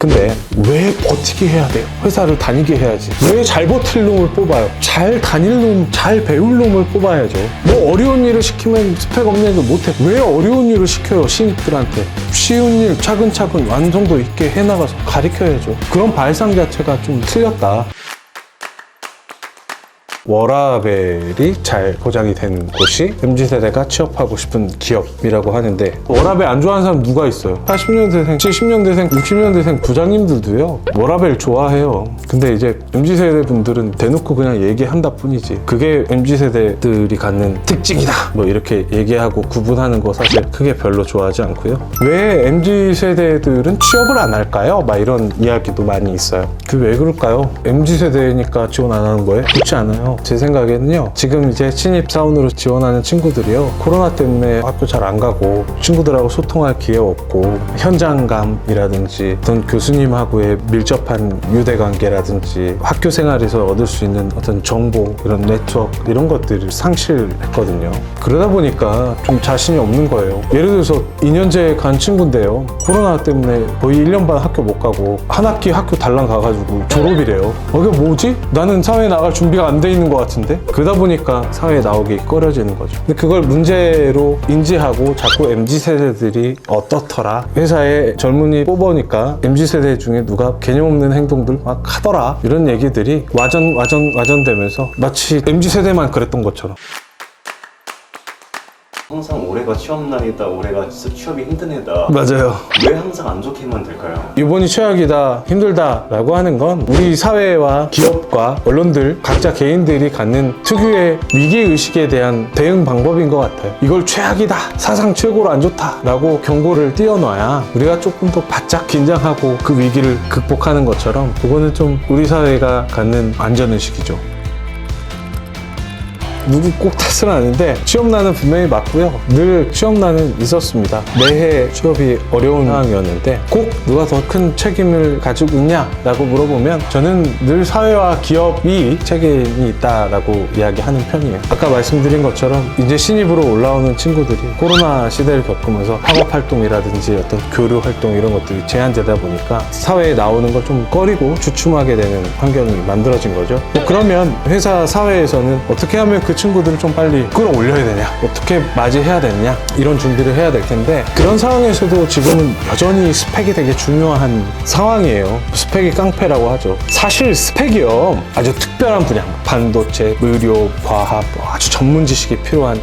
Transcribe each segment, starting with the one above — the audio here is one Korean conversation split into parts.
근데 왜 버티게 해야 돼요? 회사를 다니게 해야지. 왜 잘 버틸 놈을 뽑아요? 잘 다닐 놈, 잘 배울 놈을 뽑아야죠. 뭐 어려운 일을 시키면 스펙 없는 애들 못해. 왜 어려운 일을 시켜요, 신입들한테? 쉬운 일 차근차근 완성도 있게 해나가서 가르쳐야죠. 그런 발상 자체가 좀 틀렸다. 워라벨이 잘 포장이 된 곳이 MZ세대가 취업하고 싶은 기업이라고 하는데, 워라벨 안 좋아하는 사람 누가 있어요? 80년대생, 70년대생, 60년대생 부장님들도요 워라벨 좋아해요. 근데 이제 MZ세대 분들은 대놓고 그냥 얘기한다 뿐이지, 그게 MZ세대들이 갖는 특징이다 뭐 이렇게 얘기하고 구분하는 거 사실 크게 별로 좋아하지 않고요. 왜 MZ세대들은 취업을 안 할까요? 막 이런 이야기도 많이 있어요. 그 왜 그럴까요? MZ세대니까 지원 안 하는 거예요? 그렇지 않아요. 제 생각에는요, 지금 이제 신입사원으로 지원하는 친구들이요, 코로나 때문에 학교 잘 안 가고 친구들하고 소통할 기회 없고 현장감이라든지 어떤 교수님하고의 밀접한 유대관계라든지 학교 생활에서 얻을 수 있는 어떤 정보, 이런 네트워크 이런 것들을 상실했거든요. 그러다 보니까 좀 자신이 없는 거예요. 예를 들어서 2년제 간 친구인데요, 코로나 때문에 거의 1년 반 학교 못 가고 한 학기 학교 달랑 가가지고 졸업이래요. 이게 뭐지? 나는 사회에 나갈 준비가 안 돼 있는 것 같은데? 그러다 보니까 사회에 나오기 꺼려지는 거죠. 근데 그걸 문제로 인지하고 자꾸 MZ세대들이 어떻더라, 회사에 젊은이 뽑으니까 MZ세대 중에 누가 개념 없는 행동들 막 하더라, 이런 얘기들이 와전되면서 마치 MZ세대만 그랬던 것처럼. 항상 올해가 취업날이다, 올해가 진짜 취업이 힘든 해다. 맞아요. 왜 항상 안 좋게만 될까요? 이번이 최악이다, 힘들다 라고 하는 건 우리 사회와 기업과 언론들, 각자 개인들이 갖는 특유의 위기의식에 대한 대응 방법인 것 같아요. 이걸 최악이다, 사상 최고로 안 좋다 라고 경고를 띄워놔야 우리가 조금 더 바짝 긴장하고 그 위기를 극복하는 것처럼, 그거는 좀 우리 사회가 갖는 안전의식이죠. 누구 꼭 탓은 아닌데 취업난은 분명히 맞고요. 늘 취업난은 있었습니다. 매해 취업이 어려운 상황이었는데 꼭 누가 더 큰 책임을 가지고 있냐라고 물어보면 저는 늘 사회와 기업이 책임이 있다라고 이야기하는 편이에요. 아까 말씀드린 것처럼 이제 신입으로 올라오는 친구들이 코로나 시대를 겪으면서 학업 활동이라든지 어떤 교류 활동 이런 것들이 제한되다 보니까 사회에 나오는 걸 좀 꺼리고 주춤하게 되는 환경이 만들어진 거죠. 그러면 회사 사회에서는 어떻게 하면 그 친구들을 좀 빨리 끌어올려야 되냐, 어떻게 맞이해야 되느냐, 이런 준비를 해야 될 텐데, 그런 상황에서도 지금은 여전히 스펙이 되게 중요한 상황이에요. 스펙이 깡패라고 하죠. 사실 스펙이요, 아주 특별한 분야, 반도체, 의료, 과학, 아주 전문 지식이 필요한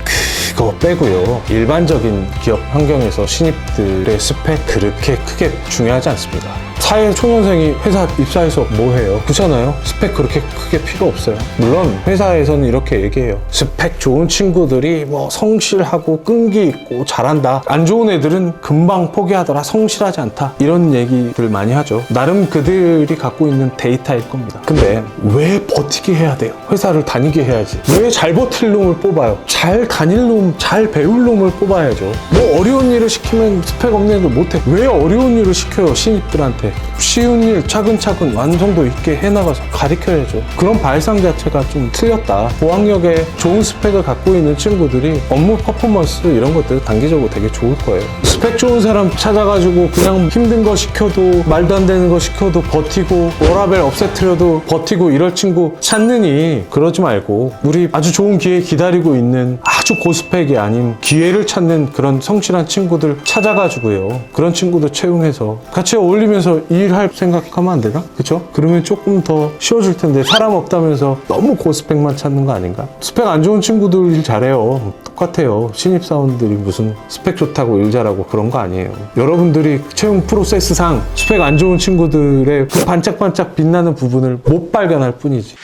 그거 빼고요, 일반적인 기업 환경에서 신입들의 스펙 그렇게 크게 중요하지 않습니다. 사회 초년생이 회사 입사해서 뭐 해요? 그렇잖아요. 스펙 그렇게 크게 필요 없어요. 물론 회사에서는 이렇게 얘기해요. 스펙 좋은 친구들이 뭐 성실하고 끈기 있고 잘한다, 안 좋은 애들은 금방 포기하더라, 성실하지 않다, 이런 얘기들 많이 하죠. 나름 그들이 갖고 있는 데이터일 겁니다. 근데 왜 버티게 해야 돼요? 회사를 다니게 해야지. 왜 잘 버틸 놈을 뽑아요? 잘 다닐 놈, 잘 배울 놈을 뽑아야죠. 뭐 어려운 일을 시키면 스펙 없는 애들 못해. 왜 어려운 일을 시켜요, 신입들한테? 쉬운 일 차근차근 완성도 있게 해나가서 가르쳐야죠. 그런 발상 자체가 좀 틀렸다. 고학력에 좋은 스펙을 갖고 있는 친구들이 업무 퍼포먼스 이런 것들 단기적으로 되게 좋을 거예요. 스펙 좋은 사람 찾아가지고 그냥 힘든 거 시켜도, 말도 안 되는 거 시켜도 버티고, 워라벨 없애트려도 버티고 이럴 친구 찾느니 그러지 말고, 우리 아주 좋은 기회 기다리고 있는 아주 고스펙이 아닌 기회를 찾는 그런 성실한 친구들 찾아가지고요, 그런 친구들 채용해서 같이 어울리면서 일할 생각하면 안 되나? 그쵸? 그러면 조금 더 쉬워질 텐데, 사람 없다면서 너무 고스펙만 찾는 거 아닌가? 스펙 안 좋은 친구들 일 잘해요. 똑같아요. 신입사원들이 무슨 스펙 좋다고 일 잘하고 그런 거 아니에요. 여러분들이 채용 프로세스상 스펙 안 좋은 친구들의 그 반짝반짝 빛나는 부분을 못 발견할 뿐이지.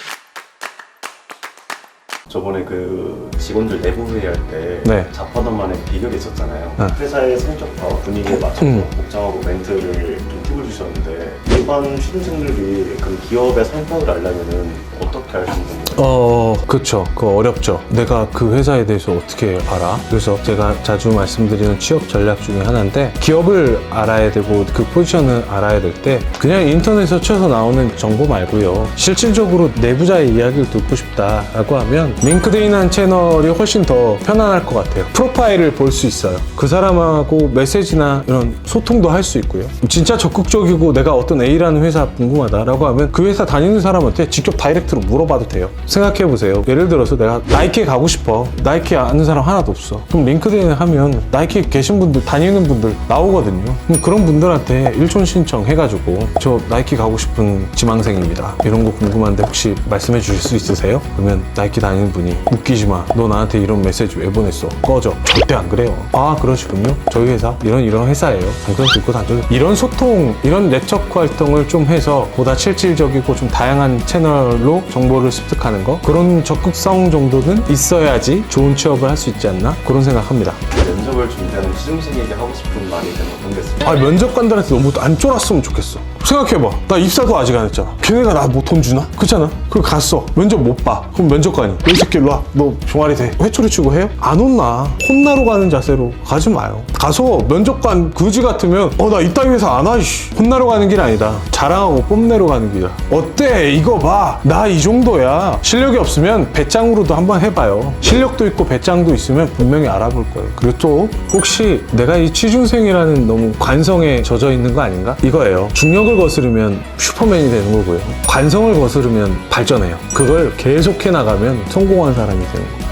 저번에 그 직원들 내부 회의할 때 네. 자파단만의 비결이 있었잖아요. 네. 회사의 성격과 분위기에 맞춰서 복장하고 멘트를 좀 팁을 주셨는데, 일반 취준생들이 그 기업의 성격을 알려면은 어떻게 할 수 있는 겁니까? 그쵸. 그거 어렵죠. 내가 그 회사에 대해서 어떻게 알아? 그래서 제가 자주 말씀드리는 취업 전략 중에 하나인데, 기업을 알아야 되고 그 포지션을 알아야 될 때 그냥 인터넷에서 쳐서 나오는 정보 말고요, 실질적으로 내부자의 이야기를 듣고 싶다라고 하면 링크드인한 채널이 훨씬 더 편안할 것 같아요. 프로파일을 볼 수 있어요. 그 사람하고 메시지나 이런 소통도 할 수 있고요. 진짜 적극적이고 내가 어떤 A라는 회사 궁금하다라고 하면 그 회사 다니는 사람한테 직접 다이렉트로 물어봐도 돼요. 생각해보세요. 예를 들어서 내가 나이키에 가고 싶어. 나이키 아는 사람 하나도 없어. 그럼 링크드인에 하면 나이키에 계신 분들, 다니는 분들 나오거든요. 그럼 그런 분들한테 일촌 신청 해가지고 저 나이키 가고 싶은 지망생입니다. 이런 거 궁금한데 혹시 말씀해 주실 수 있으세요? 그러면 나이키 다니는 분이 웃기지 마. 너 나한테 이런 메시지 왜 보냈어? 꺼져. 절대 안 그래요. 아, 그러시군요. 저희 회사 이런 회사예요. 장점도 있고 단점도 있고. 이런 소통, 이런 네트워크 활동을 좀 해서 보다 실질적이고 좀 다양한 채널로 정보를 습득하는 거, 그런 적극성 정도는 있어야지 좋은 취업을 할 수 있지 않나? 그런 생각합니다. 면접을 준비하는 취준생에게 하고 싶은 말이 좀 어떤 게 있을까요? 아, 면접관들한테 너무 안 쫄았으면 좋겠어. 생각해봐. 나 입사도 아직 안 했잖아. 걔네가 나 뭐 돈 주나? 그렇잖아. 그거 갔어. 면접 못 봐. 그럼 면접관이 이 새끼 일로 와. 너 종아리 돼. 회초리 치고 해요? 안 혼나. 혼나러 가는 자세로 가지 마요. 가서 면접관 그지 같으면 나 이따위 회사 안 와. 이씨. 혼나러 가는 길 아니다. 자랑하고 뽐내러 가는 길이야. 어때? 이거 봐. 나 이 정도야. 실력이 없으면 배짱으로도 한번 해봐요. 실력도 있고 배짱도 있으면 분명히 알아볼 거예요. 그리고 또 혹시 내가 이 취준생이라는 너무 관성에 젖어 있는 거 아닌가? 이거예요. 중력을 거스르면 슈퍼맨이 되는 거고요. 관성을 거스르면 발전해요. 그걸 계속해 나가면 성공한 사람이 되는 거예요.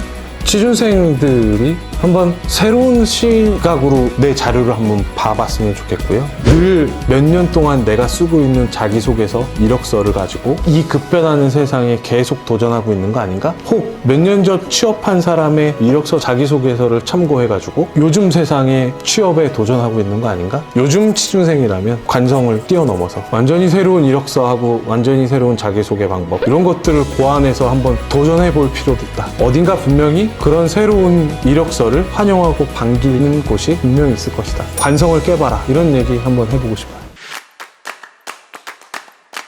취준생들이 한번 새로운 시각으로 내 자료를 한번 봐봤으면 좋겠고요. 늘 몇 년 동안 내가 쓰고 있는 자기소개서, 이력서를 가지고 이 급변하는 세상에 계속 도전하고 있는 거 아닌가? 혹 몇 년 전 취업한 사람의 이력서, 자기소개서를 참고해가지고 요즘 세상에 취업에 도전하고 있는 거 아닌가? 요즘 취준생이라면 관성을 뛰어넘어서 완전히 새로운 이력서하고 완전히 새로운 자기소개 방법, 이런 것들을 고안해서 한번 도전해 볼 필요도 있다. 어딘가 분명히 그런 새로운 이력서를 환영하고 반기는 곳이 분명히 있을 것이다. 관성을 깨봐라. 이런 얘기 한번 해보고 싶어요.